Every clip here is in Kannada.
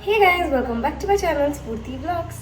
Hey guys, welcome back to my channel Spurti Vlogs.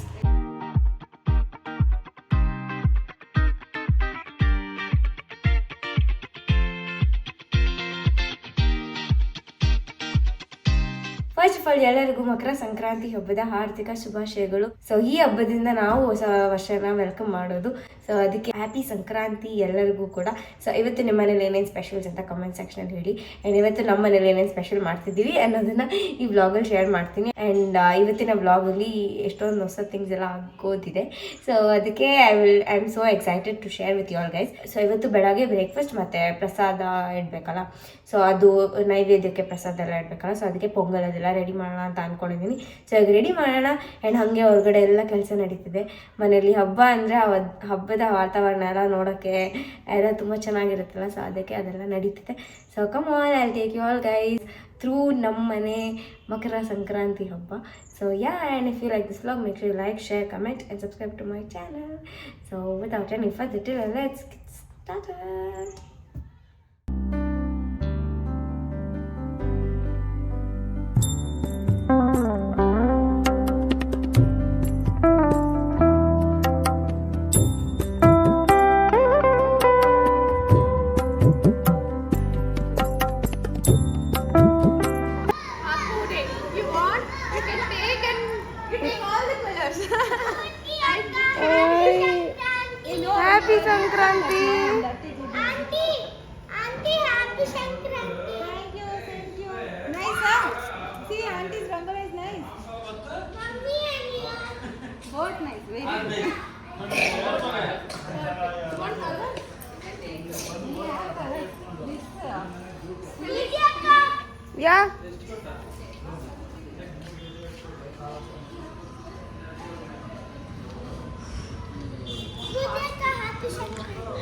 First of all ಎಲ್ಲರಿಗೂ ಮಕರ ಸಂಕ್ರಾಂತಿ ಹಬ್ಬದ ಹಾರ್ದಿಕ ಶುಭಾಶಯಗಳು. ಸೊ ಈ ಹಬ್ಬದಿಂದ ನಾವು ಹೊಸ ವರ್ಷನ ವೆಲ್ಕಮ್ ಮಾಡೋದು. ಸೊ ಅದಕ್ಕೆ ಹ್ಯಾಪಿ ಸಂಕ್ರಾಂತಿ ಎಲ್ಲರಿಗೂ ಕೂಡ. ಸೊ ಇವತ್ತು ನಿಮ್ಮ ಮನೇಲಿ ಏನೇನು ಸ್ಪೆಷಲ್ಸ್ ಅಂತ ಕಮೆಂಟ್ ಸೆಕ್ಷನ್ ಹೇಳಿ. ಆ್ಯಂಡ್ ಇವತ್ತು ನಮ್ಮ ಮನೇಲಿ ಏನೇನು ಸ್ಪೆಷಲ್ ಮಾಡ್ತಿದ್ದೀವಿ ಅನ್ನೋದನ್ನ ಈ ವ್ಲಾಗಲ್ಲಿ ಶೇರ್ ಮಾಡ್ತೀನಿ. ಆ್ಯಂಡ್ ಇವತ್ತಿನ ವ್ಲಾಗಲ್ಲಿ ಎಷ್ಟೊಂದು ಹೊಸ ಥಿಂಗ್ಸ್ ಎಲ್ಲ ಆಗೋದಿದೆ. ಸೊ ಅದಕ್ಕೆ I am so excited to share with you all guys. So ಇವತ್ತು ಬೆಳಗ್ಗೆ ಬ್ರೇಕ್ಫಾಸ್ಟ್ ಮತ್ತು ಪ್ರಸಾದ ಇಡಬೇಕಲ್ಲ, ಸೊ ಅದು ನೈವೇದ್ಯಕ್ಕೆ ಪ್ರಸಾದ ಎಲ್ಲ ಇಡಬೇಕಲ್ಲ, ಸೊ ಅದಕ್ಕೆ ಪೊಂಗಲ್ ಅದೆಲ್ಲ ರೆಡಿ ಮಾಡೋಣ ಅಂತ ಅಂದ್ಕೊಂಡಿದ್ದೀನಿ. ಸೊ ಈಗ ರೆಡಿ ಮಾಡೋಣ. ಆ್ಯಂಡ್ ಹಾಗೆ ಹೊರಗಡೆ ಎಲ್ಲ ಕೆಲಸ ನಡೀತಿದೆ ಮನೆಯಲ್ಲಿ. ಹಬ್ಬ ಅಂದರೆ ಹಬ್ಬದ ವಾತಾವರಣ ಎಲ್ಲ ನೋಡೋಕ್ಕೆ ಎಲ್ಲ ತುಂಬ ಚೆನ್ನಾಗಿರುತ್ತಲ್ಲ, ಸೊ ಅದಕ್ಕೆ ಅದೆಲ್ಲ ನಡೀತಿದೆ. So come on, I take you all guys through ನಮ್ಮ ಮನೆ ಮಕರ ಸಂಕ್ರಾಂತಿ ಹಬ್ಬ. So ya, and if you like this vlog, make sure like, share, comment and subscribe to my channel. So without any further delay, let's get started. Happy Sankranti. Auntie, happy Sankranti. Thank you. Nice, huh? See, auntie's rangoli is nice. Mummy and you. Both nice, very good. One color? Yeah.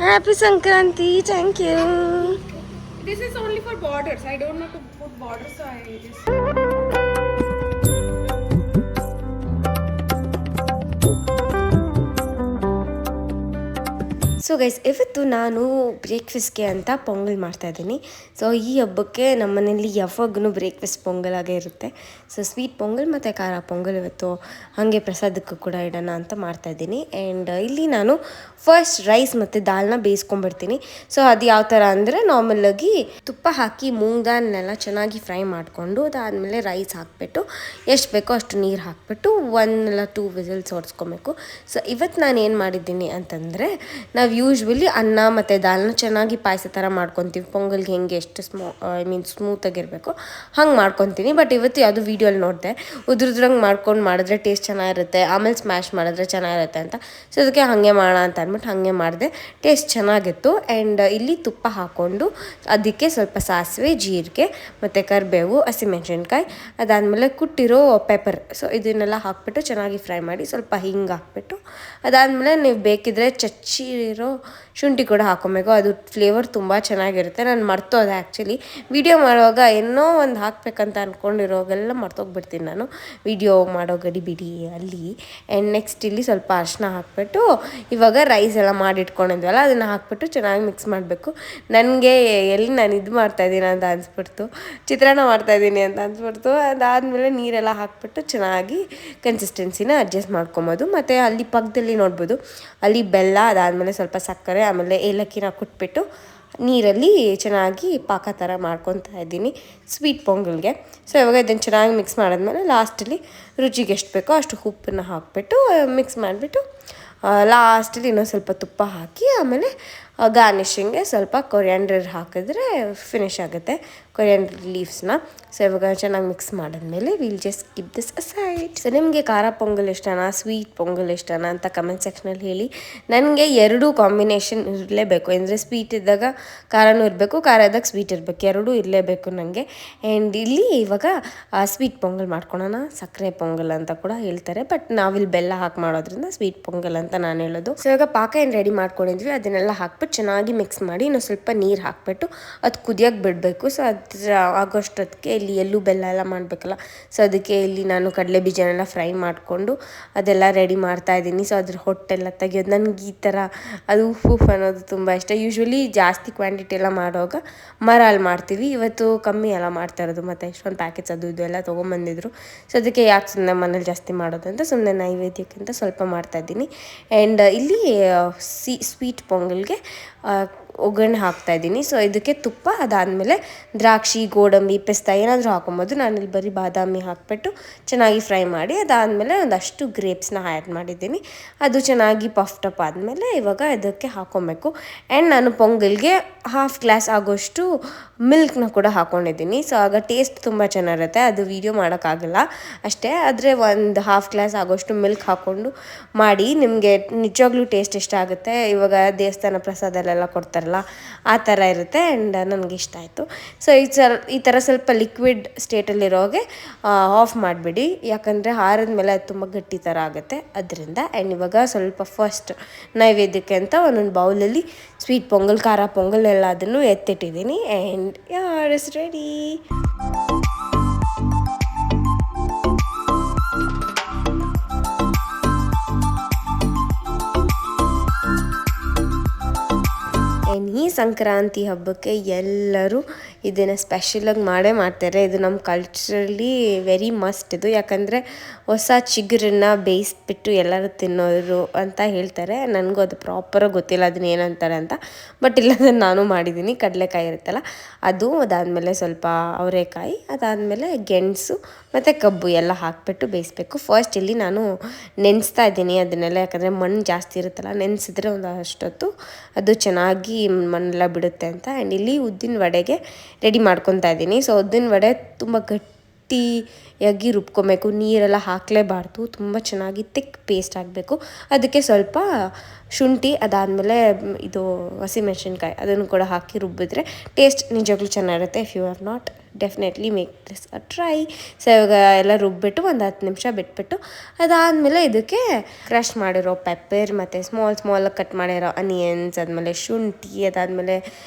Happy Sankranti, thank you. This is only for borders. I don't know to put borders, so I just... so guys, ಇವತ್ತು ನಾನು ಬ್ರೇಕ್ಫಾಸ್ಟ್ಗೆ ಅಂತ ಪೊಂಗಲ್ ಮಾಡ್ತಾಯಿದ್ದೀನಿ. ಸೊ ಈ ಹಬ್ಬಕ್ಕೆ ನಮ್ಮ ಮನೇಲಿ ಯಾವಾಗೂ ಬ್ರೇಕ್ಫಾಸ್ಟ್ ಪೊಂಗಲಾಗೇ ಇರುತ್ತೆ. ಸೊ ಸ್ವೀಟ್ ಪೊಂಗಲ್ ಮತ್ತು ಖಾರ ಪೊಂಗಲ್ ಇವತ್ತು ಹಾಗೆ ಪ್ರಸಾದಕ್ಕೂ ಕೂಡ ಇಡೋಣ ಅಂತ ಮಾಡ್ತಾಯಿದ್ದೀನಿ. ಆ್ಯಂಡ್ ಇಲ್ಲಿ ನಾನು ಫಸ್ಟ್ ರೈಸ್ ಮತ್ತು ದಾಲ್ನ ಬೇಯಿಸ್ಕೊಂಡ್ಬಿಡ್ತೀನಿ. ಸೊ ಅದು ಯಾವ ಥರ ಅಂದರೆ, ನಾರ್ಮಲಾಗಿ ತುಪ್ಪ ಹಾಕಿ ಮೂಂಗ್ ದಾಲ್ನೆಲ್ಲ ಚೆನ್ನಾಗಿ ಫ್ರೈ ಮಾಡಿಕೊಂಡು ಅದಾದಮೇಲೆ ರೈಸ್ ಹಾಕಿಬಿಟ್ಟು ಎಷ್ಟು ಬೇಕೋ ಅಷ್ಟು ನೀರು ಹಾಕಿಬಿಟ್ಟು 1 ಇಲ್ಲ 2 ವಿಸಿಲ್ಸ್ ಹೊಡ್ಸ್ಕೊಬೇಕು. ಸೊ ಇವತ್ತು ನಾನು ಏನು ಮಾಡಿದ್ದೀನಿ ಅಂತಂದರೆ, ನಾವು ಯೂಶ್ವಲಿ ಅನ್ನ ಮತ್ತು ದಾಲ್ನ ಚೆನ್ನಾಗಿ ಪಾಯಸ ಥರ ಮಾಡ್ಕೊತೀವಿ. ಪೊಂಗಲ್ಗೆ ಹೆಂಗೆ ಎಷ್ಟು ಸ್ಮೂತಾಗಿರಬೇಕು ಹಂಗೆ ಮಾಡ್ಕೊತೀನಿ. ಬಟ್ ಇವತ್ತು ಯಾವುದು ವೀಡಿಯೋಲಿ ನೋಡಿದೆ, ಉದ್ರದ್ರಂಗೆ ಮಾಡಿದ್ರೆ ಟೇಸ್ಟ್ ಚೆನ್ನಾಗಿರುತ್ತೆ, ಆಮೇಲೆ ಸ್ಮ್ಯಾಶ್ ಮಾಡಿದ್ರೆ ಚೆನ್ನಾಗಿರುತ್ತೆ ಅಂತ. ಸೊ ಅದಕ್ಕೆ ಹಾಗೆ ಮಾಡೋಣ ಅಂತ ಅಂದ್ಬಿಟ್ಟು ಹಾಗೆ ಮಾಡಿದೆ. ಟೇಸ್ಟ್ ಚೆನ್ನಾಗಿತ್ತು. ಆ್ಯಂಡ್ ಇಲ್ಲಿ ತುಪ್ಪ ಹಾಕ್ಕೊಂಡು ಅದಕ್ಕೆ ಸ್ವಲ್ಪ ಸಾಸಿವೆ, ಜೀರಿಗೆ ಮತ್ತು ಕರಿಬೇವು, ಹಸಿಮೆಣಸಿನ್ಕಾಯಿ, ಅದಾದಮೇಲೆ ಕುಟ್ಟಿರೋ ಪೆಪ್ಪರ್, ಸೊ ಇದನ್ನೆಲ್ಲ ಹಾಕ್ಬಿಟ್ಟು ಚೆನ್ನಾಗಿ ಫ್ರೈ ಮಾಡಿ ಸ್ವಲ್ಪ ಹಿಂಗೆ ಹಾಕ್ಬಿಟ್ಟು ಅದಾದಮೇಲೆ ನೀವು ಬೇಕಿದ್ರೆ ಚಚ್ಚಿರೋ ಶುಂಠಿ ಕೂಡ ಹಾಕ್ಕೊಬೇಕು. ಅದು ಫ್ಲೇವರ್ ತುಂಬ ಚೆನ್ನಾಗಿರುತ್ತೆ. ನಾನು ಮರ್ತೋದೆ ಆ್ಯಕ್ಚುಲಿ ವಿಡಿಯೋ ಮಾಡುವಾಗ ಏನೋ ಒಂದು ಹಾಕ್ಬೇಕಂತ ಅಂದ್ಕೊಂಡಿರೋಗೆಲ್ಲ ಮರ್ತೋಗ್ಬಿಡ್ತೀನಿ ನಾನು ವಿಡಿಯೋ ಮಾಡೋ ಗಡಿಬಿಡಿ ಅಲ್ಲಿ. ಆ್ಯಂಡ್ ನೆಕ್ಸ್ಟ್ ಇಲ್ಲಿ ಸ್ವಲ್ಪ ಅರಿಶಿನ ಹಾಕ್ಬಿಟ್ಟು ಇವಾಗ ರೈಸ್ ಎಲ್ಲ ಮಾಡಿಟ್ಕೊಂಡಿದ್ವಲ್ಲ ಅದನ್ನು ಹಾಕ್ಬಿಟ್ಟು ಚೆನ್ನಾಗಿ ಮಿಕ್ಸ್ ಮಾಡಬೇಕು. ನನಗೆ ಎಲ್ಲಿ ನಾನು ಇದು ಮಾಡ್ತಾಯಿದ್ದೀನಿ ಅಂತ ಅನಿಸ್ಬಿಡ್ತು, ಚಿತ್ರಾನ್ನ ಮಾಡ್ತಾಯಿದ್ದೀನಿ ಅಂತ ಅನಿಸ್ಬಿಡ್ತು. ಅದಾದಮೇಲೆ ನೀರೆಲ್ಲ ಹಾಕ್ಬಿಟ್ಟು ಚೆನ್ನಾಗಿ ಕನ್ಸಿಸ್ಟೆನ್ಸಿನ ಅಡ್ಜಸ್ಟ್ ಮಾಡ್ಕೊಬೋದು. ಮತ್ತು ಅಲ್ಲಿ ಪಕ್ಕದಲ್ಲಿ ನೋಡ್ಬೋದು, ಅಲ್ಲಿ ಬೆಲ್ಲ, ಅದಾದಮೇಲೆ ಸ್ವಲ್ಪ ಸಕ್ಕರೆ, ಆಮೇಲೆ ಏಲಕ್ಕಿನ ಕುಟ್ಬಿಟ್ಟು ನೀರಲ್ಲಿ ಚೆನ್ನಾಗಿ ಪಾಕ ಥರ ಮಾಡ್ಕೊತಾ ಇದ್ದೀನಿ ಸ್ವೀಟ್ ಪೊಂಗಲ್ಗೆ. ಸೊ ಇವಾಗ ಇದನ್ನು ಚೆನ್ನಾಗಿ ಮಿಕ್ಸ್ ಮಾಡಿದ್ಮೇಲೆ ಲಾಸ್ಟಲ್ಲಿ ರುಚಿಗೆ ಎಷ್ಟು ಬೇಕೋ ಅಷ್ಟು ಉಪ್ಪನ್ನು ಹಾಕ್ಬಿಟ್ಟು ಮಿಕ್ಸ್ ಮಾಡಿಬಿಟ್ಟು ಲಾಸ್ಟಲ್ಲಿ ಇನ್ನೊಂದು ಸ್ವಲ್ಪ ತುಪ್ಪ ಹಾಕಿ ಆಮೇಲೆ ಗಾರ್ನಿಷಿಂಗ್ಗೆ ಸ್ವಲ್ಪ ಕೊರಿಯಾಂಡರ್ ಹಾಕಿದ್ರೆ ಫಿನಿಶ್ ಆಗುತ್ತೆ, ಕೊರಿಯಾಂಡರ್ ಲೀವ್ಸ್ನ. ಸೊ ಇವಾಗ ಚೆನ್ನಾಗಿ ಮಿಕ್ಸ್ ಮಾಡಿದ್ಮೇಲೆ will just keep this aside. So ನಿಮಗೆ ಖಾರ ಪೊಂಗಲ್ ಇಷ್ಟನಾ, ಸ್ವೀಟ್ ಪೊಂಗಲ್ ಇಷ್ಟನಾ ಅಂತ ಕಮೆಂಟ್ ಸೆಕ್ಷನಲ್ಲಿ ಹೇಳಿ. ನನಗೆ ಎರಡೂ ಕಾಂಬಿನೇಷನ್ ಇರಲೇಬೇಕು. ಅಂದರೆ ಸ್ವೀಟ್ ಇದ್ದಾಗ ಖಾರನೂ ಇರಬೇಕು, ಖಾರ ಇದ್ದಾಗ ಸ್ವೀಟ್ ಇರಬೇಕು, ಎರಡೂ ಇರಲೇಬೇಕು ನನಗೆ. ಆ್ಯಂಡ್ ಇಲ್ಲಿ ಇವಾಗ ಸ್ವೀಟ್ ಪೊಂಗಲ್ ಮಾಡ್ಕೊಳೋಣ, ಸಕ್ಕರೆ ಪೊಂಗಲ್ ಅಂತ ಕೂಡ ಹೇಳ್ತಾರೆ, ಬಟ್ ನಾವಿಲ್ಲಿ ಬೆಲ್ಲ ಹಾಕಿ ಮಾಡೋದ್ರಿಂದ ಸ್ವೀಟ್ ಪೊಂಗಲ್ ಅಂತ ನಾನು ಹೇಳೋದು. ಸೊ ಇವಾಗ ಪಾಕ ಏನು ರೆಡಿ ಮಾಡ್ಕೊಂಡಿದ್ವಿ ಅದನ್ನೆಲ್ಲ ಹಾಕ್ಬಿಟ್ಟು ಚೆನ್ನಾಗಿ ಮಿಕ್ಸ್ ಮಾಡಿ ಇನ್ನೂ ಸ್ವಲ್ಪ ನೀರು ಹಾಕಿಬಿಟ್ಟು ಅದು ಕುದಿಯೋಕ್ಕೆ ಬಿಡಬೇಕು. ಸೊ ಅದರ ಆಗೋಷ್ಟೊತ್ತಿಗೆ ಇಲ್ಲಿ ಎಳ್ಳು ಬೆಲ್ಲ ಎಲ್ಲ ಮಾಡಬೇಕಲ್ಲ, ಸೊ ಅದಕ್ಕೆ ಇಲ್ಲಿ ನಾನು ಕಡಲೆ ಬೀಜನೆಲ್ಲ ಫ್ರೈ ಮಾಡಿಕೊಂಡು ಅದೆಲ್ಲ ರೆಡಿ ಮಾಡ್ತಾಯಿದ್ದೀನಿ. ಸೊ ಅದ್ರ ಹೊಟ್ಟೆಲ್ಲ ತೆಗಿಯೋದು ನನಗೆ ಈ ಥರ ಅದು ಉಫ್ ಅನ್ನೋದು ತುಂಬ ಇಷ್ಟ. ಯೂಶ್ವಲಿ ಜಾಸ್ತಿ ಕ್ವಾಂಟಿಟಿ ಎಲ್ಲ ಮಾಡುವಾಗ ಮರಲ್ಲಿ ಮಾಡ್ತೀವಿ, ಇವತ್ತು ಕಮ್ಮಿ ಎಲ್ಲ ಮಾಡ್ತಾ ಇರೋದು. ಮತ್ತು ಇಷ್ಟೊಂದು ಪ್ಯಾಕೆಟ್ಸ್ ಅದು ಇದು ಎಲ್ಲ ತೊಗೊಂಬಂದಿದ್ರು. ಸೊ ಅದಕ್ಕೆ ಯಾಕೆ ಸುಮ್ಮನೆ ಮನೇಲಿ ಜಾಸ್ತಿ ಮಾಡೋದು ಅಂತ ಸುಮ್ಮನೆ ನೈವೇದ್ಯಕ್ಕಿಂತ ಸ್ವಲ್ಪ ಮಾಡ್ತಾಯಿದ್ದೀನಿ. ಆ್ಯಂಡ್ ಇಲ್ಲಿ ಸ್ವೀಟ್ ಪೊಂಗಲ್ಗೆ ಒಗ್ಗರಣೆ ಹಾಕ್ತಾಯಿದ್ದೀನಿ. ಸೊ ಇದಕ್ಕೆ ತುಪ್ಪ, ಅದಾದಮೇಲೆ ದ್ರಾಕ್ಷಿ, ಗೋಡಂಬಿ, ಪಿಸ್ತಾ ಏನಾದರೂ ಹಾಕೊಬೋದು. ನಾನಿಲ್ಲಿ ಬರೀ ಬಾದಾಮಿ ಹಾಕಿಬಿಟ್ಟು ಚೆನ್ನಾಗಿ ಫ್ರೈ ಮಾಡಿ ಅದಾದಮೇಲೆ ಒಂದಷ್ಟು ಗ್ರೇಪ್ಸ್ನ ಆ್ಯಡ್ ಮಾಡಿದ್ದೀನಿ. ಅದು ಚೆನ್ನಾಗಿ ಪಫ್ಟಪ್ ಆದಮೇಲೆ ಇವಾಗ ಇದಕ್ಕೆ ಹಾಕ್ಕೊಬೇಕು. ಆ್ಯಂಡ್ ನಾನು ಪೊಂಗಲ್ಗೆ 1/2 ಗ್ಲಾಸ್ ಆಗೋಷ್ಟು ಮಿಲ್ಕ್ನ ಕೂಡ ಹಾಕ್ಕೊಂಡಿದ್ದೀನಿ. ಸೊ ಆಗ ಟೇಸ್ಟ್ ತುಂಬ ಚೆನ್ನಾಗಿರುತ್ತೆ. ಅದು ವೀಡಿಯೋ ಮಾಡೋಕ್ಕಾಗಲ್ಲ ಅಷ್ಟೇ, ಆದರೆ ಒಂದು 1/2 ಗ್ಲಾಸ್ ಆಗೋಷ್ಟು ಮಿಲ್ಕ್ ಹಾಕ್ಕೊಂಡು ಮಾಡಿ ನಿಮಗೆ ನಿಜವಾಗ್ಲೂ ಟೇಸ್ಟ್ ಇಷ್ಟ ಆಗುತ್ತೆ. ಇವಾಗ ದೇವಸ್ಥಾನ ಪ್ರಸಾದಲ್ಲೆಲ್ಲ ಕೊಡ್ತಾರಲ್ಲ ಆ ಥರ ಇರುತ್ತೆ. ಆ್ಯಂಡ್ ನನಗೆ ಇಷ್ಟ ಆಯಿತು. ಸೊ ಈ ಥರ ಸ್ವಲ್ಪ ಲಿಕ್ವಿಡ್ ಸ್ಟೇಟಲ್ಲಿರೋಗೆ ಆಫ್ ಮಾಡಿಬಿಡಿ, ಯಾಕಂದರೆ ಆರಿದ ಮೇಲೆ ಅದು ತುಂಬ ಗಟ್ಟಿ ಥರ ಆಗುತ್ತೆ ಅದರಿಂದ. ಆ್ಯಂಡ್ ಇವಾಗ ಸ್ವಲ್ಪ ಫಸ್ಟ್ ನೈವೇದ್ಯಕ್ಕೆ ಅಂತ ಒಂದೊಂದು ಬೌಲಲ್ಲಿ ಸ್ವೀಟ್ ಪೊಂಗಲ್, ಖಾರ ಪೊಂಗಲ್ ಎಲ್ಲ ಅದನ್ನು ಎತ್ತಿಟ್ಟಿದ್ದೀನಿ. ಆ್ಯಂಡ್ ಯಾರ್ ಇಸ್ ರೆಡಿ. ಆ್ಯಂಡ್ ಈ ಸಂಕ್ರಾಂತಿ ಹಬ್ಬಕ್ಕೆ ಎಲ್ಲರೂ ಇದನ್ನು ಸ್ಪೆಷಲಾಗಿ ಮಾಡ್ತಾರೆ. ಇದು ನಮ್ಮ ಕಲ್ಚರಲ್ಲಿ ವೆರಿ ಮಸ್ಟ್ ಇದು, ಯಾಕಂದರೆ ಹೊಸ ಚಿಗುರನ್ನು ಬೇಯಿಸ್ಬಿಟ್ಟು ಎಲ್ಲರೂ ತಿನ್ನೋರು ಅಂತ ಹೇಳ್ತಾರೆ. ನನಗೂ ಅದು ಪ್ರಾಪರಾಗಿ ಗೊತ್ತಿಲ್ಲ ಅದನ್ನ ಏನಂತಾರೆ ಅಂತ, ಬಟ್ ಇಲ್ಲದ್ರೆ ನಾನು ಮಾಡಿದ್ದೀನಿ. ಕಡಲೆಕಾಯಿ ಇರುತ್ತಲ್ಲ ಅದು, ಅದಾದಮೇಲೆ ಸ್ವಲ್ಪ ಅವರೆಕಾಯಿ, ಅದಾದಮೇಲೆ ಗೆಣಸು ಮತ್ತು ಕಬ್ಬು ಎಲ್ಲ ಹಾಕಿಬಿಟ್ಟು ಬೇಯಿಸ್ಬೇಕು. ಫಸ್ಟ್ ಇಲ್ಲಿ ನಾನು ನೆನೆಸ್ತಾ ಇದ್ದೀನಿ ಅದನ್ನೆಲ್ಲ, ಯಾಕಂದರೆ ಮಣ್ಣು ಜಾಸ್ತಿ ಇರುತ್ತಲ್ಲ, ನೆನೆಸಿದ್ರೆ ಒಂದು ಅಷ್ಟೊತ್ತು ಅದು ಚೆನ್ನಾಗಿ ಮಣ್ಣೆಲ್ಲ ಬಿಡುತ್ತೆ ಅಂತ. ಆ್ಯಂಡ್ ಇಲ್ಲಿ ಉದ್ದಿನ ವಡೆಗೆ ರೆಡಿ ಮಾಡ್ಕೊತಾ ಇದ್ದೀನಿ. ಸೊ ಉದ್ದಿನ ವಡೆ ತುಂಬ ಗಟ್ಟಿಯಾಗಿ ರುಬ್ಕೊಬೇಕು, ನೀರೆಲ್ಲ ಹಾಕಲೇಬಾರ್ದು, ತುಂಬ ಚೆನ್ನಾಗಿ ತಿಕ್ ಪೇಸ್ಟ್ ಆಗಬೇಕು. ಅದಕ್ಕೆ ಸ್ವಲ್ಪ ಶುಂಠಿ, ಅದಾದಮೇಲೆ ಇದು ಹಸಿಮೆಣಸಿನ್ಕಾಯಿ ಅದನ್ನು ಕೂಡ ಹಾಕಿ ರುಬ್ಬಿದ್ರೆ ಟೇಸ್ಟ್ ನಿಜವಾಗ್ಲೂ ಚೆನ್ನಾಗಿರುತ್ತೆ. If you are not, definitely make this a try. So ಇವಾಗ ಎಲ್ಲ ರುಬ್ಬಿಟ್ಟು ಒಂದು 10 ನಿಮಿಷ ಬಿಟ್ಬಿಟ್ಟು ಅದಾದಮೇಲೆ ಇದಕ್ಕೆ ಕ್ರಷ್ ಮಾಡಿರೋ ಪೆಪ್ಪರ್ ಮತ್ತು ಸ್ಮಾಲ್ ಕಟ್ ಮಾಡಿರೋ ಅನಿಯನ್ಸ್, ಆದಮೇಲೆ ಶುಂಠಿ, ಅದಾದಮೇಲೆ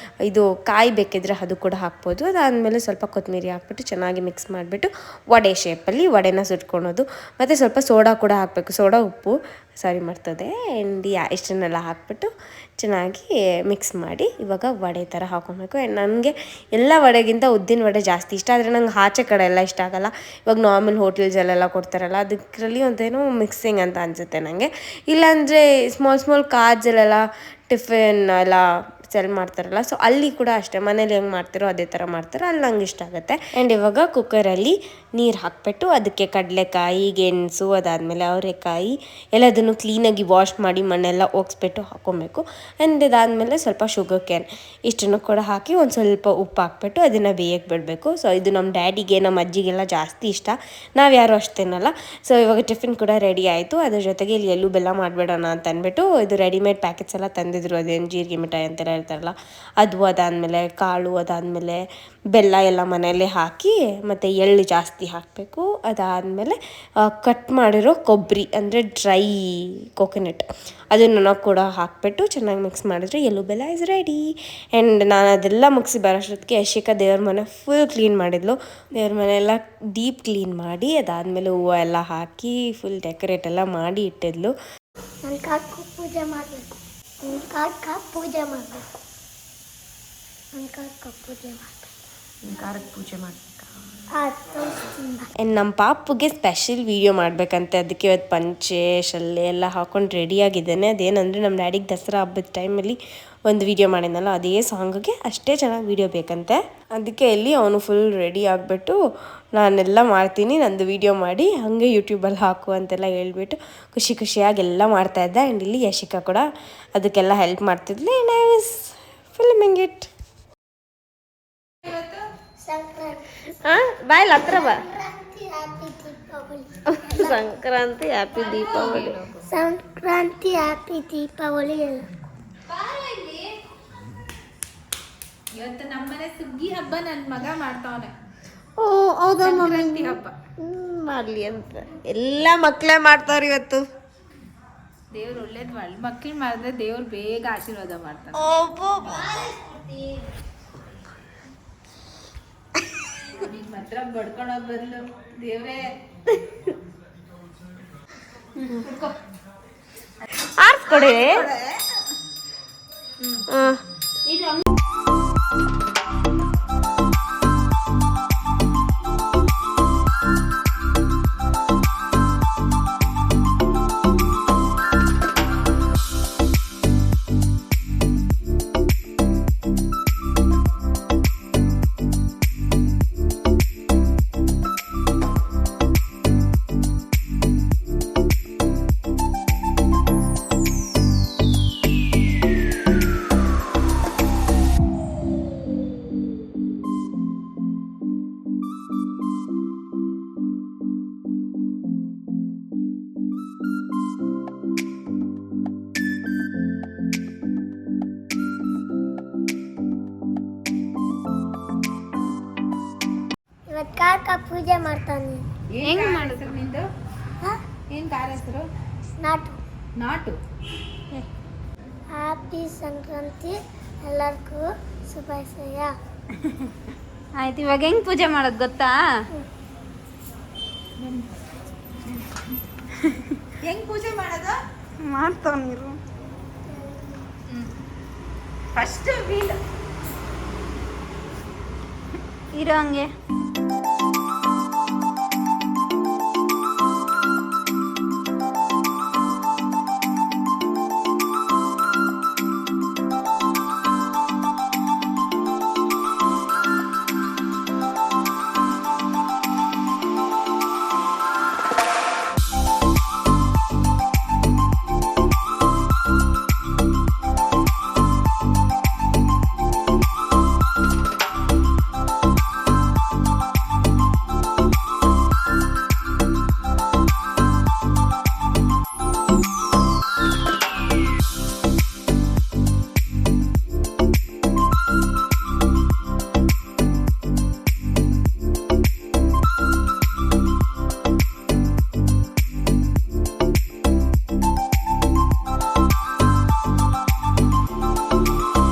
ಇದು ಕಾಯಿ ಬೇಕಿದ್ರೆ ಅದು ಕೂಡ ಹಾಕ್ಬೋದು. ಅದಾದಮೇಲೆ ಸ್ವಲ್ಪ ಕೊತ್ತಂಬರಿ ಹಾಕ್ಬಿಟ್ಟು ಚೆನ್ನಾಗಿ ಮಿಕ್ಸ್ ಮಾಡಿಬಿಟ್ಟು ವಡೆ ಶೇಪಲ್ಲಿ ವಡೆನ ಸುಟ್ಕೊಳೋದು. ಮತ್ತು ಸ್ವಲ್ಪ ಸೋಡಾ ಕೂಡ ಹಾಕಬೇಕು, ಸೋಡಾ ಉಪ್ಪು ಮರ್ತದೆ. ಆ್ಯಂಡ್ ಇಷ್ಟನ್ನೆಲ್ಲ ಹಾಕ್ಬಿಟ್ಟು ಚೆನ್ನಾಗಿ ಮಿಕ್ಸ್ ಮಾಡಿ ಇವಾಗ ವಡೆ ಥರ ಹಾಕ್ಕೊಬೇಕು. ಆ್ಯಂಡ್ ನನಗೆ ಎಲ್ಲ ವಡೆಗಿಂತ ಉದ್ದಿನ ವಡೆ ಜಾಸ್ತಿ ಇಷ್ಟ, ಆದರೆ ನಂಗೆ ಆಚೆ ಕಡೆ ಎಲ್ಲ ಇಷ್ಟ ಆಗಲ್ಲ. ಇವಾಗ ನಾರ್ಮಲ್ ಹೋಟೆಲ್ಸಲ್ಲೆಲ್ಲ ಕೊಡ್ತಾರಲ್ಲ ಅದರಲ್ಲಿ ಒಂದೇನೋ ಮಿಕ್ಸಿಂಗ್ ಅಂತ ಅನಿಸುತ್ತೆ ನನಗೆ. ಇಲ್ಲಾಂದರೆ ಸ್ಮಾಲ್ ಕಾರ್ಜಲ್ಲೆಲ್ಲ ಟಿಫಿನ್ ಎಲ್ಲ ಸೆಲ್ ಮಾಡ್ತಾರಲ್ಲ, ಸೊ ಅಲ್ಲಿ ಕೂಡ ಅಷ್ಟೇ ಮನೇಲಿ ಹೆಂಗೆ ಮಾಡ್ತಾರೋ ಅದೇ ಥರ ಮಾಡ್ತಾರೆ, ಅಲ್ಲಿ ನಂಗೆ ಇಷ್ಟ ಆಗುತ್ತೆ. ಆ್ಯಂಡ್ ಇವಾಗ ಕುಕ್ಕರಲ್ಲಿ ನೀರು ಹಾಕ್ಬಿಟ್ಟು ಅದಕ್ಕೆ ಕಡಲೆಕಾಯಿ, ಗೆಣಸು, ಅದಾದಮೇಲೆ ಅವರೆಕಾಯಿ ಎಲ್ಲದನ್ನು ಕ್ಲೀನಾಗಿ ವಾಶ್ ಮಾಡಿ ಮಣ್ಣೆಲ್ಲ ಒಗ್ಸ್ಬಿಟ್ಟು ಹಾಕ್ಕೊಬೇಕು. ಆ್ಯಂಡ್ ಇದಾದಮೇಲೆ ಸ್ವಲ್ಪ ಶುಗರ್ ಕ್ಯಾನ್ ಇಷ್ಟನ್ನು ಕೂಡ ಹಾಕಿ ಒಂದು ಸ್ವಲ್ಪ ಉಪ್ಪು ಹಾಕ್ಬಿಟ್ಟು ಅದನ್ನು ಬೇಯಕ್ಕೆ ಬಿಡಬೇಕು. ಸೊ ಇದು ನಮ್ಮ ಡ್ಯಾಡಿಗೆ, ನಮ್ಮ ಅಜ್ಜಿಗೆಲ್ಲ ಜಾಸ್ತಿ ಇಷ್ಟ, ನಾವು ಯಾರು ಅಷ್ಟು ತಿನ್ನಲ್ಲ. ಸೊ ಇವಾಗ ಟಿಫಿನ್ ಕೂಡ ರೆಡಿ ಆಯಿತು. ಅದ್ರ ಜೊತೆಗೆ ಇಲ್ಲಿ ಎಳ್ಳು ಬೆಲ್ಲ ಮಾಡಿಬಿಡೋಣ ಅಂತ ಅಂದ್ಬಿಟ್ಟು ಇದು ರೆಡಿಮೇಡ್ ಪ್ಯಾಕೆಟ್ಸ್ ಎಲ್ಲ ತಂದಿದ್ರು, ಅದೇನು ಜೀರಿಗೆ ಮಿಠಾಯಿ ಅಂತೆಲ್ಲ ಇರ್ತಾರಲ್ಲ ಅದು, ಅದಾದಮೇಲೆ ಕಾಳು, ಅದಾದಮೇಲೆ ಬೆಲ್ಲ ಎಲ್ಲ ಮನೆಯಲ್ಲೇ ಹಾಕಿ ಮತ್ತು ಎಳ್ಳು ಜಾಸ್ತಿ ಹಾಕಬೇಕು. ಅದಾದಮೇಲೆ ಕಟ್ ಮಾಡಿರೋ ಕೊಬ್ಬರಿ ಅಂದರೆ ಡ್ರೈ ಕೋಕೋನಟ್ ಅದನ್ನು ಕೂಡ ಹಾಕಿಬಿಟ್ಟು ಚೆನ್ನಾಗಿ ಮಿಕ್ಸ್ ಮಾಡಿದ್ರೆ ಎಳ್ಳು ಬೆಲ್ಲ ಇಸ್ ರೆಡಿ. ಆ್ಯಂಡ್ ನಾನು ಅದೆಲ್ಲ ಮುಗಿಸಿ ಬರೋಷ್ಟೊತ್ತಿಗೆ ಯಶಿಕಾ ದೇವ್ರ ಮನೆ ಫುಲ್ ಕ್ಲೀನ್ ಮಾಡಿದ್ಲು. ದೇವ್ರ ಮನೆ ಎಲ್ಲ ಡೀಪ್ ಕ್ಲೀನ್ ಮಾಡಿ ಅದಾದಮೇಲೆ ಹೂವು ಎಲ್ಲ ಹಾಕಿ ಫುಲ್ ಡೆಕೋರೇಟ್ ಎಲ್ಲ ಮಾಡಿ ಇಟ್ಟಿದ್ಲು. ನನ್ನ ಕಾಕು ಪೂಜೆ ಮಾಡಬೇಕು, ನನ್ನ ಕಾಕ ಪೂಜೆ ಮಾಡಬೇಕು, ನನ್ನ ಕಾಕ ಪೂಜೆ ಮಾಡಬೇಕು, ಕಾರಕ್ಕೆ ಪೂಜೆ ಮಾಡಬೇಕಾ? ಆಯ್ತು. ನಮ್ಮ ಪಾಪುಗೆ ಸ್ಪೆಷಲ್ ವೀಡಿಯೋ ಮಾಡಬೇಕಂತೆ, ಅದಕ್ಕೆ ಇವತ್ತು ಪಂಚೆ ಶಲ್ಲೆ ಎಲ್ಲ ಹಾಕೊಂಡು ರೆಡಿಯಾಗಿದ್ದಾನೆ. ಅದೇನಂದರೆ ನಮ್ಮ ಡ್ಯಾಡಿಗೆ ದಸರಾ ಹಬ್ಬದ ಟೈಮಲ್ಲಿ ಒಂದು ವೀಡಿಯೋ ಮಾಡಿದ್ನಲ್ಲ ಅದೇ ಸಾಂಗಿಗೆ ಅಷ್ಟೇ ಚೆನ್ನಾಗಿ ವೀಡಿಯೋ ಬೇಕಂತೆ. ಅದಕ್ಕೆ ಇಲ್ಲಿ ಅವನು ಫುಲ್ ರೆಡಿ ಆಗಿಬಿಟ್ಟು ನಾನೆಲ್ಲ ಮಾಡ್ತೀನಿ, ನಂದು ವೀಡಿಯೋ ಮಾಡಿ ಹಾಗೆ ಯೂಟ್ಯೂಬಲ್ಲಿ ಹಾಕು ಅಂತೆಲ್ಲ ಹೇಳ್ಬಿಟ್ಟು ಖುಷಿಯಾಗಿ ಎಲ್ಲ ಮಾಡ್ತಾಯಿದ್ದೆ. ಆ್ಯಂಡ್ ಇಲ್ಲಿ ಯಶಿಕಾ ಕೂಡ ಅದಕ್ಕೆಲ್ಲ ಹೆಲ್ಪ್ ಮಾಡ್ತಿದ್ಲು. And I was filming it. ಬಾಯ್ಲ್ ಹತ್ರ ಬಾ. ಸಂಕ್ರಾಂತಿ ಹ್ಯಾಪಿ ದೀಪಾವಳಿ. ಸಂಕ್ರಾಂತಿ ಹ್ಯಾಪಿ ದೀಪಾವಳಿ. ಇವತ್ತು ನಮ್ಮನೆ ಸುಗ್ಗಿ ಹಬ್ಬ ನನ್ನ ಮಗ ಮಾಡ್ತಾವನೆ. ಓ ಹೌದಾ, ಸಂಕ್ರಾಂತಿ ಹಬ್ಬ ಮಾಡಲಿ ಅಂತ ಎಲ್ಲ ಮಕ್ಕಳೇ ಮಾಡ್ತಾವ್ರಿ ಇವತ್ತು. ದೇವ್ರು ಒಳ್ಳೇದು ಮಾಡಿ ಮಕ್ಳು ಮಾಡಿದ್ರೆ ದೇವ್ರು ಬೇಗ ಆಶೀರ್ವಾದ ಮಾಡ್ತಾರೆ. ಈಗ ಮಾತ್ರ ಬಡ್ಕೊಳೋದ್ ಬದಲು ದೇವ್ರೇ ಆರಿಸ್ಕೊಡಿ. ಇವತ್ತು ಕಾರ್ಕ ಪೂಜೆ ಮಾಡ್ತಾನೆ. ಹೆಂಗ್ ಮಾಡಿದ್ರು ನಿಂದು? ಏನ್ ಕಾರ ಹೆಸರು? ನಾಟು. ನಾಟು. ಹ್ಯಾಪಿ ಸಂಕ್ರಾಂತಿ ಎಲ್ಲರಿಗೂ ಶುಭಾಶಯ. ಆಯ್ತು, ಇವಾಗ ಹೆಂಗ್ ಪೂಜೆ ಮಾಡೋದು ಗೊತ್ತಾ? ಹೆಂಗ್ ಪೂಜೆ ಮಾಡೋದು ಮಾಡ್ತಾವ ನೀರು. ಫಸ್ಟ್ ವೀಲ್ ಇರೋ ಹಂಗೆ.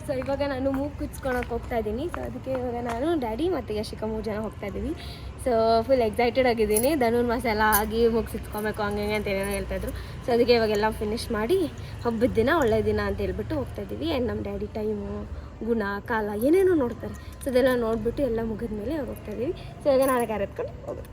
ಸೊ ಇವಾಗ ನಾನು ಮೂಗು ಕುಚ್ಕೊಳಕ್ಕೆ ಹೋಗ್ತಾ ಇದ್ದೀನಿ. ಸೊ ಅದಕ್ಕೆ ಇವಾಗ ನಾನು ಡ್ಯಾಡಿ ಮತ್ತು ಯಶಿಕಾ 3 ಜನ ಹೋಗ್ತಾ ಇದ್ದೀವಿ. ಸೊ ಫುಲ್ ಎಕ್ಸೈಟೆಡ್ ಆಗಿದ್ದೀನಿ. ಧನುರ್ ಮಸಾಲ ಆಗಿ ಮೂಗು ಸುಚ್ಕೊಬೇಕು ಹಂಗೆ ಅಂತ ಏನೇನೋ ಹೇಳ್ತಾಯಿದ್ರು. ಸೊ ಅದಕ್ಕೆ ಇವಾಗೆಲ್ಲ ಫಿನಿಶ್ ಮಾಡಿ ಹಬ್ಬದ ದಿನ ಒಳ್ಳೆ ದಿನ ಅಂತ ಹೇಳ್ಬಿಟ್ಟು ಹೋಗ್ತಾ ಇದ್ದೀವಿ. ಆ್ಯಂಡ್ ನಮ್ಮ ಡ್ಯಾಡಿ ಟೈಮು ಗುಣ ಕಾಲ ಏನೇನೋ ನೋಡ್ತಾರೆ. ಸೊ ಅದೆಲ್ಲ ನೋಡಿಬಿಟ್ಟು ಎಲ್ಲ ಮುಗಿದ ಮೇಲೆ ಹೋಗ್ತಾ ಇದ್ದೀವಿ. ಸೊ ಇವಾಗ ನಾನು ಕಾರ್ ಎತ್ಕೊಂಡು ಹೋಗೋದು.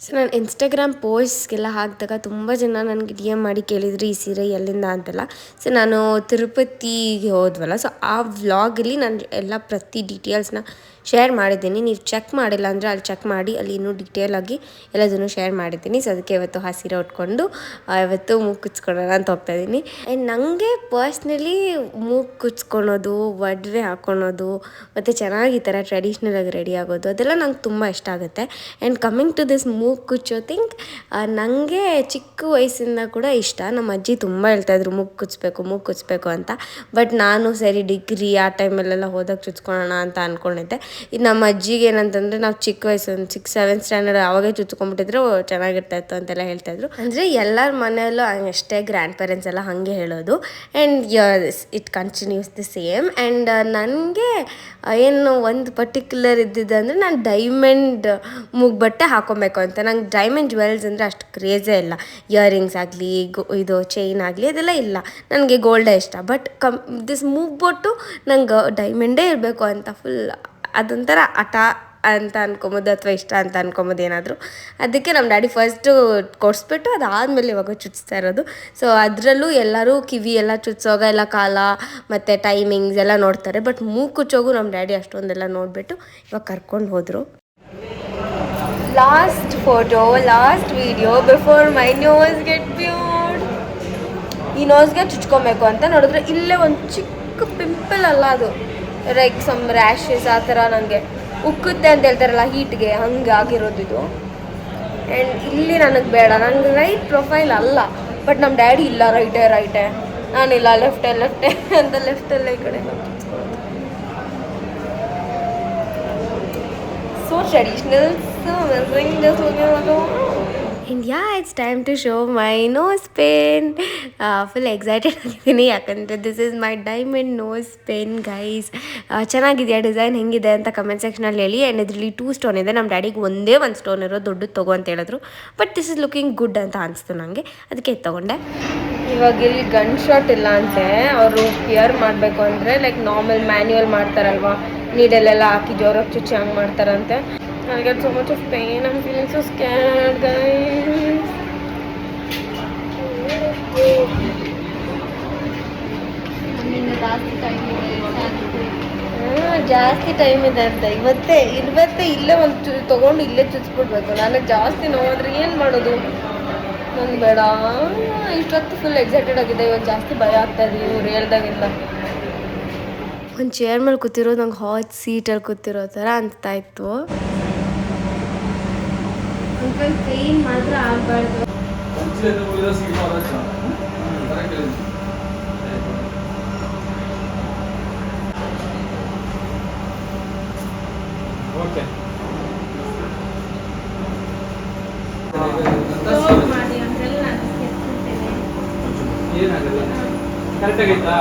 ಸೊ ನಾನು ಇನ್ಸ್ಟಾಗ್ರಾಮ್ ಪೋಸ್ಟ್ಗೆಲ್ಲ ಹಾಕಿದಾಗ ತುಂಬ ಜನ ನನಗೆ DM ಮಾಡಿ ಕೇಳಿದ್ರು ಈ ಸೀರೆ ಎಲ್ಲಿಂದ ಅಂತೆಲ್ಲ. ಸೊ ನಾನು ತಿರುಪತಿಗೆ ಹೋದ್ವಲ್ಲ, ಸೊ ಆ ವ್ಲಾಗಲ್ಲಿ ನಾನು ಎಲ್ಲ ಪ್ರತಿ ಡೀಟೇಲ್ಸ್ನ ಶೇರ್ ಮಾಡಿದ್ದೀನಿ. ನೀವು ಚೆಕ್ ಮಾಡಿಲ್ಲ ಅಂದರೆ ಅಲ್ಲಿ ಚೆಕ್ ಮಾಡಿ, ಅಲ್ಲಿ ಇನ್ನೂ ಡೀಟೇಲಾಗಿ ಎಲ್ಲದನ್ನು ಶೇರ್ ಮಾಡಿದ್ದೀನಿ. ಸೊ ಅದಕ್ಕೆ ಇವತ್ತು ಆ ಸೀರೆ ಉಟ್ಕೊಂಡು ಇವತ್ತು ಮೂಗು ಕುಚ್ಕೊಳ್ಳೋಣ ಅಂತ ಹೋಗ್ತಾಯಿದ್ದೀನಿ. ಆ್ಯಂಡ್ ನನಗೆ ಪರ್ಸ್ನಲಿ ಮೂಗು ಕುಚ್ಕೊಳೋದು, ಒಡವೆ ಹಾಕ್ಕೊಳೋದು ಮತ್ತು ಚೆನ್ನಾಗಿ ಈ ಥರ ಟ್ರೆಡಿಷ್ನಲಾಗಿ ರೆಡಿ ಆಗೋದು ಅದೆಲ್ಲ ನಂಗೆ ತುಂಬ ಇಷ್ಟ ಆಗುತ್ತೆ. ಆ್ಯಂಡ್ ಕಮ್ಮಿಂಗ್ ಟು ದಿಸ್ ಮೂಗು ಕುಚ್ಚೋ ಥಿಂಗ್, ನನಗೆ ಚಿಕ್ಕ ವಯಸ್ಸಿಂದ ಕೂಡ ಇಷ್ಟ. ನಮ್ಮ ಅಜ್ಜಿ ತುಂಬ ಹೇಳ್ತಾಯಿದ್ರು ಮೂಗು ಕುಚ್ಚಬೇಕು ಅಂತ. ಬಟ್ ನಾನು ಸರಿ ಡಿಗ್ರಿ ಆ ಟೈಮಲ್ಲೆಲ್ಲ ಹೋದಾಗ ಚುಚ್ಕೊಳ್ಳೋಣ ಅಂತ ಅಂದ್ಕೊಂಡಿದ್ದೆ. ಇದು ನಮ್ಮ ಅಜ್ಜಿಗೆ ಏನಂತಂದರೆ ನಾವು ಚಿಕ್ಕ ವಯಸ್ಸು ಒಂದು 6-7 ಸ್ಟ್ಯಾಂಡರ್ಡ್ ಅವಾಗೇ ಚುಚ್ಕೊಂಡ್ಬಿಟ್ಟಿದ್ರೆ ಚೆನ್ನಾಗಿರ್ತಾಯಿತ್ತು ಅಂತೆಲ್ಲ ಹೇಳ್ತಾಯಿದ್ರು. ಅಂದರೆ ಎಲ್ಲರ ಮನೆಯಲ್ಲೂ ಅಷ್ಟೇ, ಗ್ರ್ಯಾಂಡ್ ಪೇರೆಂಟ್ಸ್ ಎಲ್ಲ ಹಾಗೆ ಹೇಳೋದು. And it continues the same. And ನನಗೆ ಏನು ಒಂದು ಪರ್ಟಿಕ್ಯುಲರ್ ಇದ್ದಿದ್ದಂದರೆ ನಾನು ಡೈಮಂಡ್ ಮೂಗು ಬಟ್ಟೆ ಹಾಕ್ಕೊಬೇಕು ಅಂತ. ನಂಗೆ ಡೈಮಂಡ್ ಜ್ಯುವೆಲ್ಸ್ ಅಂದರೆ ಅಷ್ಟು ಕ್ರೇಜೇ ಇಲ್ಲ. ಇಯರಿಂಗ್ಸ್ ಆಗಲಿ ಇದು ಚೈನ್ ಆಗಲಿ ಅದೆಲ್ಲ ಇಲ್ಲ, ನನಗೆ ಗೋಲ್ಡೇ ಇಷ್ಟ. ಬಟ್ ದಿಸ್ ಮೂಗು ಬೊಟ್ಟು ನಂಗೆ ಡೈಮಂಡೇ ಇರಬೇಕು ಅಂತ ಫುಲ್ ಅದೊಂಥರ ಹಠ ಅಂತ ಅನ್ಕೊಬೋದು, ಅಥವಾ ಇಷ್ಟ ಅಂತ ಅನ್ಕೊಬೋದು ಏನಾದರೂ. ಅದಕ್ಕೆ ನಮ್ಮ ಡ್ಯಾಡಿ ಫಸ್ಟು ಕೊಡಿಸ್ಬಿಟ್ಟು ಅದಾದಮೇಲೆ ಇವಾಗ ಚುಚ್ತಾ ಇರೋದು. ಸೊ ಅದರಲ್ಲೂ ಎಲ್ಲರೂ ಕಿವಿ ಎಲ್ಲ ಚುಚ್ಚೋಗ ಎಲ್ಲ ಕಾಲ ಮತ್ತು ಟೈಮಿಂಗ್ಸ್ ಎಲ್ಲ ನೋಡ್ತಾರೆ. ಬಟ್ ಮೂಗು ಕುಚ್ಚೋಗು ನಮ್ಮ ಡ್ಯಾಡಿ ಅಷ್ಟೊಂದೆಲ್ಲ ನೋಡಿಬಿಟ್ಟು ಇವಾಗ ಕರ್ಕೊಂಡು ಹೋದರು. Last photo, last video before my nose get ಬ್ಯೂಡ್. ಈ ನೋಸ್ಗೆ ಚುಚ್ಕೊಬೇಕು ಅಂತ ನೋಡಿದ್ರೆ ಇಲ್ಲೇ ಒಂದು ಚಿಕ್ಕ ಪಿಂಪಲ್ ಅಲ್ಲ ಅದು, ಲೈಕ್ ಸಮ್ ರ್ಯಾಷಸ್ ಆ ಥರ ನನಗೆ ಉಕ್ಕುತ್ತೆ ಅಂತ ಹೇಳ್ತಾರಲ್ಲ ಹೀಟ್ಗೆ, ಹಂಗೆ ಆಗಿರೋದು ಇದು. ಆ್ಯಂಡ್ ಇಲ್ಲಿ ನನಗೆ ಬೇಡ, ನನಗೆ ರೈಟ್ ಪ್ರೊಫೈಲ್ ಅಲ್ಲ. ಬಟ್ ನಮ್ಮ ಡ್ಯಾಡಿ ಇಲ್ಲ, ರೈಟೇ ನಾನಿಲ್ಲ ಲೆಫ್ಟೇ ಅಂತ ಲೆಫ್ಟಲ್ಲೇ ಈ ಕಡೆ so traditional, so amazing, just looking like and yeah, it's time to show my nose pin. Full excited ಆಗಿದ್ದೀನಿ ಯಾಕಂದರೆ this is my diamond nose pen guys. ಚೆನ್ನಾಗಿದೆಯಾ ಡಿಸೈನ್, ಹೆಂಗಿದೆ ಅಂತ ಕಮೆಂಟ್ ಸೆಕ್ಷನಲ್ಲಿ ಹೇಳಿ. ಆ್ಯಂಡ್ ಇದರಲ್ಲಿ 2 ಸ್ಟೋನ್ ಇದೆ. ನಮ್ಮ ಡ್ಯಾಡಿಗೆ ಒಂದೇ ಒಂದು ಸ್ಟೋನ್ ಇರೋ ದೊಡ್ಡದು ತೊಗೋ ಅಂತ ಹೇಳಿದ್ರು. But this is looking good ಅಂತ ಅನಿಸ್ತು ನನಗೆ, ಅದಕ್ಕೆ ತೊಗೊಂಡೆ. ಇವಾಗ ಇಲ್ಲಿ ಗನ್ ಶಾಟ್ ಇಲ್ಲ ಅಂತೆ, ಅವರು ಕ್ಲಿಯರ್ ಮಾಡಬೇಕು ಅಂದರೆ ಲೈಕ್ ನಾರ್ಮಲ್ ಮ್ಯಾನ್ಯುವಲ್ ಮಾಡ್ತಾರಲ್ವಾ, ನೀಡಲ್ಲೆಲ್ಲ ಹಾಕಿ ಜೋರಾಗಿ ಚುಚ್ಚಿ ಹಂಗೆ ಮಾಡ್ತಾರಂತೆ. I get so much of pain, I'm feeling so scared guys. ಜಾಸ್ತಿ ಟೈಮ್ ಇದೆ ಅಂತ. ಇವತ್ತೇ ಇಲ್ಲೇ ಒಂದು ತೊಗೊಂಡು ಇಲ್ಲೇ ಚುಚ್ಬಿಡ್ಬೇಕು. ನಾನು ಜಾಸ್ತಿ ನೋಡಿದ್ರೆ ಏನು ಮಾಡೋದು, ನಂಗೆ ಬೇಡ. ಇಷ್ಟೊತ್ತು ಫುಲ್ ಎಕ್ಸೈಟೆಡ್ ಆಗಿದೆ, ಇವಾಗ ಜಾಸ್ತಿ ಭಯ ಆಗ್ತಾಯಿದೆ ಇವ್ರು ಹೇಳ್ದಾಗಿಂದ. ಒಂದು ಚೇರ್ ಮೇಲೆ ಕೂತಿರೋದು ನಂಗೆ ಹಾಟ್ ಸೀಟಲ್ಲಿ ಕೂತಿರೋ ಥರ ಅನಿಸ್ತಾ ಇತ್ತು. ಅಂಕಲ್ ಪೇನ್ ಮಾತ್ರ ಆಗಬಾರ್ದು. ಕರೆಕ್ಟ್ ಆಗೈತಾ?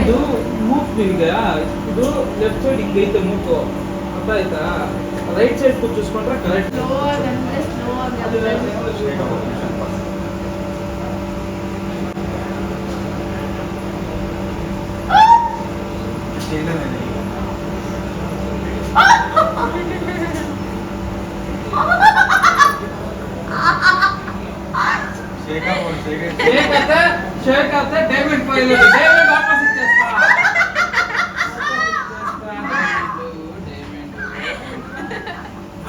ಇದು ಮೂಕ್ ನಿಮಗೆ, ಇದು ಲೆಫ್ಟ್ ಸೈಡ್ ಹಿಂಗೈತೆ ಮೂಕು, ಅರ್ಥ ಆಯ್ತಾ? ರೈಟ್ ಸೈಡ್ ಕೂಚಿಸ್ಕೊಂಡ್ರೆ ಕರೆಕ್ಟ್. షేక్ అయితే డైమండ్ ఫైల్, డైమండ్ వాపస్ ఇచ్చేస్తా.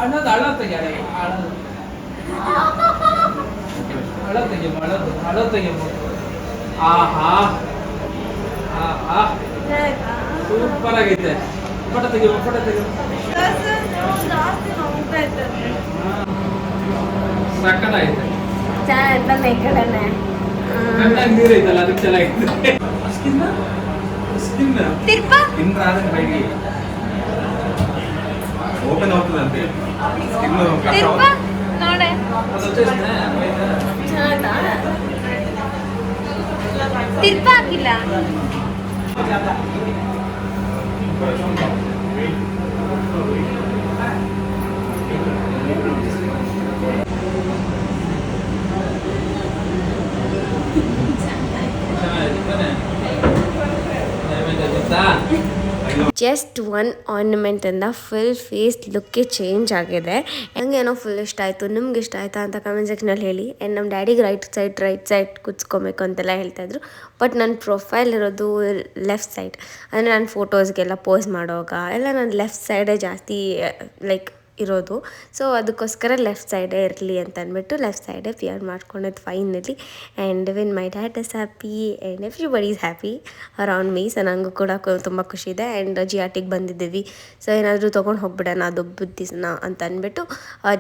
అన్నది అಳ తెగాలి, అಳ తెగము. ಆಹಾ ಸೂಪರ್ ಆಗೈತೆ. ಫೋಟೋ ತೆಗಿಯೋ. ಸಕ್ಕತ್ತಾಗೈತೆ. ಕಣ್ಣಾಗ ನೀರು ಐತಲ್ಲ, ಅದಕ್ಕೆ ಚೆನ್ನಾಗಿದೆ. ಸ್ಕಿನ್ ರಾದಂಗೆ ಬೈಡಿ ಓಪನ್ అవుతుందంటే స్కిన్ ನೋಡೆ ತಿರ್ಪಾಕಿಲ್ಲ. ಜಸ್ಟ್ ಒನ್ ಆರ್ನಮೆಂಟಿಂದ ಫುಲ್ ಫೇಸ್ ಲುಕ್ಕೇ ಚೇಂಜ್ ಆಗಿದೆ. ನನಗೇನೋ ಫುಲ್ ಇಷ್ಟ ಆಯಿತು. ನಿಮ್ಗೆ ಇಷ್ಟ ಆಯಿತಾ ಅಂತ ಕಮೆಂಟ್ ಸೆಕ್ಷನಲ್ಲಿ ಹೇಳಿ. ಆ್ಯಂಡ್ ನಮ್ಮ ಡ್ಯಾಡಿಗೆ ರೈಟ್ ಸೈಡ್ ಕೂತ್ಕೊಬೇಕು ಅಂತೆಲ್ಲ ಹೇಳ್ತಾಯಿದ್ರು. ಬಟ್ ನನ್ನ ಪ್ರೊಫೈಲ್ ಇರೋದು ಲೆಫ್ಟ್ ಸೈಡ್, ಅಂದರೆ ನಾನು ಫೋಟೋಸ್ಗೆಲ್ಲ ಪೋಸ್ ಮಾಡೋವಾಗ ಎಲ್ಲ ನಾನು ಲೆಫ್ಟ್ ಸೈಡೇ ಜಾಸ್ತಿ ಲೈಕ್ ಇರೋದು. ಸೊ ಅದಕ್ಕೋಸ್ಕರ ಲೆಫ್ಟ್ ಸೈಡೇ ಇರಲಿ ಅಂತ ಅಂದ್ಬಿಟ್ಟು ಲೆಫ್ಟ್ ಸೈಡೇ ಪಿಯರ್ ಮಾಡ್ಕೊಂಡದ್ದು finally. And when my dad is happy and everybody is happy around me. So ನನಗೂ ಕೂಡ ತುಂಬ ಖುಷಿ ಇದೆ. ಆ್ಯಂಡ್ ಜಿಯಾಟಿಗೆ ಬಂದಿದ್ದೀವಿ, ಸೊ ಏನಾದರೂ ತೊಗೊಂಡು ಹೋಗ್ಬಿಡೋಣ ಅದು ದಿವಸ ಅಂತ ಅಂದ್ಬಿಟ್ಟು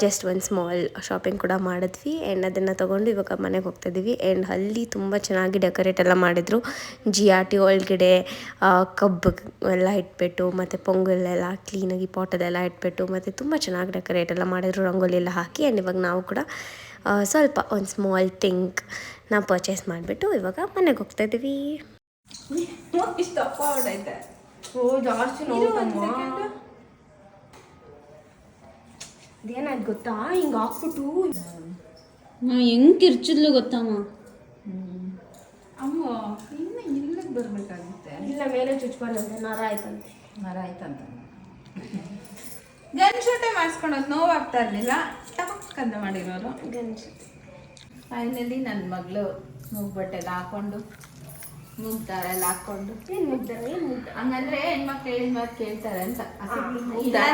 ಜಸ್ಟ್ ಒಂದು ಸ್ಮಾಲ್ ಶಾಪಿಂಗ್ ಕೂಡ ಮಾಡಿದ್ವಿ. ಆ್ಯಂಡ್ ಅದನ್ನು ತೊಗೊಂಡು ಇವಾಗ ಮನೆಗೆ ಹೋಗ್ತಾಯಿದ್ದೀವಿ. ಆ್ಯಂಡ್ ಅಲ್ಲಿ ತುಂಬ ಚೆನ್ನಾಗಿ ಡೆಕೋರೇಟ್ ಎಲ್ಲ ಮಾಡಿದರು. ಜಿಯಾಟಿ ಒಳಗಡೆ ಕಬ್ಬು ಎಲ್ಲ ಇಟ್ಬಿಟ್ಟು ಮತ್ತು ಪೊಂಗಲೆಲ್ಲ ಕ್ಲೀನಾಗಿ ಪಾಟದೆಲ್ಲ ಇಟ್ಬಿಟ್ಟು ಮತ್ತು ತುಂಬ ಚೆನ್ನಾಗಿ ಡೆಕೋರೇಟ್ ಎಲ್ಲ ಮಾಡಿದ್ರು, ರಂಗೋಲಿ ಎಲ್ಲ ಹಾಕಿ. ಆ್ಯಂಡ್ ಇವಾಗ ನಾವು ಕೂಡ ಸ್ವಲ್ಪ ಒಂದು ಸ್ಮಾಲ್ ಥಿಂಗ್ ನಾವು ಪರ್ಚೇಸ್ ಮಾಡಿಬಿಟ್ಟು ಇವಾಗ ಮನೆಗೆ ಹೋಗ್ತಾಯಿದ್ದೀವಿ. ಇಷ್ಟು ದಪ್ಪ ಹೊಡೈತೆ. ಜಾಸ್ತಿ ನೋವು. ಅದೇನಾಯ್ತು ಗೊತ್ತಾ, ಹಿಂಗೆ ಹಾಕ್ಬಿಟ್ಟು ಹೆಂಗೆ ಕಿರ್ಚಿದ್ಲು ಗೊತ್ತಮ್ಮ. ಅಮ್ಮ ಇನ್ನು ಇಲ್ಲಿಗೆ ಬರಬೇಕಾಗುತ್ತೆ. ಇಲ್ಲ ಮೇಲೆ ಚುಚ್ಬಾರ್ದಂತೆ, ನರ ಆಯ್ತಂತೆ. ಗನ್ ಶೂಟೇ ಮಾಡಿಸ್ಕೊಳೋದು ನೋವಾಗ್ತಾ ಇರಲಿಲ್ಲ, ಟಪಕ್ಕಂತ ಮಾಡಿರೋರು. ಫೈನಲಿ ನನ್ನ ಮಗಳು ಮುಗ್ಬಟ್ಟೆಲ್ಲ ಹಾಕೊಂಡು ಮುಗ್ದಾರೆಲ್ಲ ಹಾಕೊಂಡು ಹಂಗಂದ್ರೆ ಹೆಣ್ಮಕ್ಳು ಹೇಳಿದ ಮಾತು ಕೇಳ್ತಾರೆ ಅಂತ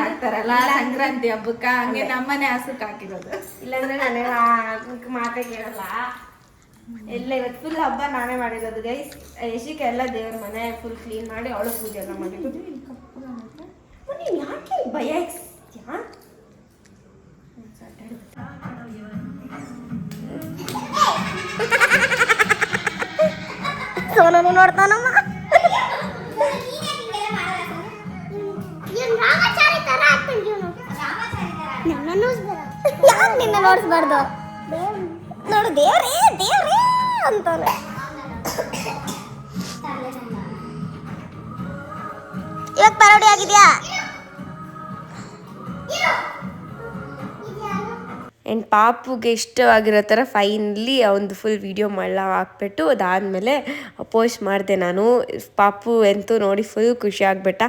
ಹಾಕ್ತಾರಲ್ಲ ಸಂಕ್ರಾಂತಿ ಹಬ್ಬಕ್ಕ, ಹಂಗೆ ನಮ್ಮನೆ ಹಸುಕ್ ಹಾಕಿರೋದು. ಇಲ್ಲಾಂದ್ರೆ ನಾನೇ ಮಾತೇ ಕೇಳಲ್ಲ. ಎಲ್ಲ ಇವತ್ತು ಫುಲ್ ಹಬ್ಬ ನಾನೇ ಮಾಡಿರೋದು ಗೈಸ್. ಯಶಿಕ ಎಲ್ಲ ದೇವ್ರ ಮನೆ ಫುಲ್ ಕ್ಲೀನ್ ಮಾಡಿ ಅವಳು ಪೂಜೆ ಎಲ್ಲ ಮಾಡಿದ್ದು. ನೀನು ಯಾಕೆ ಭಯ ಸೋನನು ನೋಡ್ತಾನಮ್ಮ. ರಾಮಾಚಾರಿ ತರ ಆಗ್ತಾನೆ ಇವನು. ಯಾಕೆ ನಿನ್ನ ನೋಡಿಸ್ಬಾರ್ದು? ನೋಡು ದೇವ್ರೇ ದೇವ್ರೇ ಅಂತಾನೆ. ಇವಾಗ ಪರಡಿ ಆಗಿದ್ಯಾ? ಆ್ಯಂಡ್ ಪಾಪುಗೆ ಇಷ್ಟವಾಗಿರೋ ಥರ ಫೈನಲಿ ಒಂದು ಫುಲ್ ವೀಡಿಯೋ ಹಾಕ್ಬಿಟ್ಟು ಅದಾದಮೇಲೆ ಪೋಸ್ಟ್ ಮಾಡಿದೆ ನಾನು. ಪಾಪು ಅಂತೂ ನೋಡಿ ಫುಲ್ ಖುಷಿ ಆಗಿಬಿಟ್ಟ.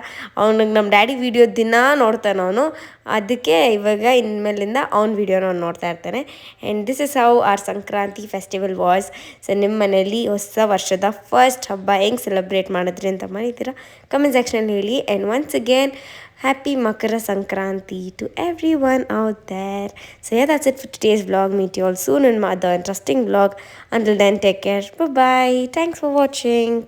ಅವ್ನಿಗೆ ನಮ್ಮ ಡ್ಯಾಡಿ ವೀಡಿಯೋ ದಿನ ನೋಡ್ತಾನೆ ಅವನು. ಅದಕ್ಕೆ ಇವಾಗ ಇನ್ಮೇಲಿಂದ ಅವ್ನ ವೀಡಿಯೋನ ಅವ್ನು ನೋಡ್ತಾ ಇರ್ತಾನೆ. And this is how are Sankranti festival was. So ನಿಮ್ಮ ಮನೇಲಿ ಹೊಸ ವರ್ಷದ ಫಸ್ಟ್ ಹಬ್ಬ ಹೆಂಗೆ ಸೆಲೆಬ್ರೇಟ್ ಮಾಡಿದ್ರಿ ಅಂತ ಮಾಡಿದ್ದೀರಾ ಕಮೆಂಟ್ ಸೆಕ್ಷನಲ್ಲಿ ಹೇಳಿ. And once again happy Makara Sankranti to everyone out there. So yeah, that's it for today's vlog. Meet you all soon in my other interesting vlog. Until then, take care. Bye bye. Thanks for watching.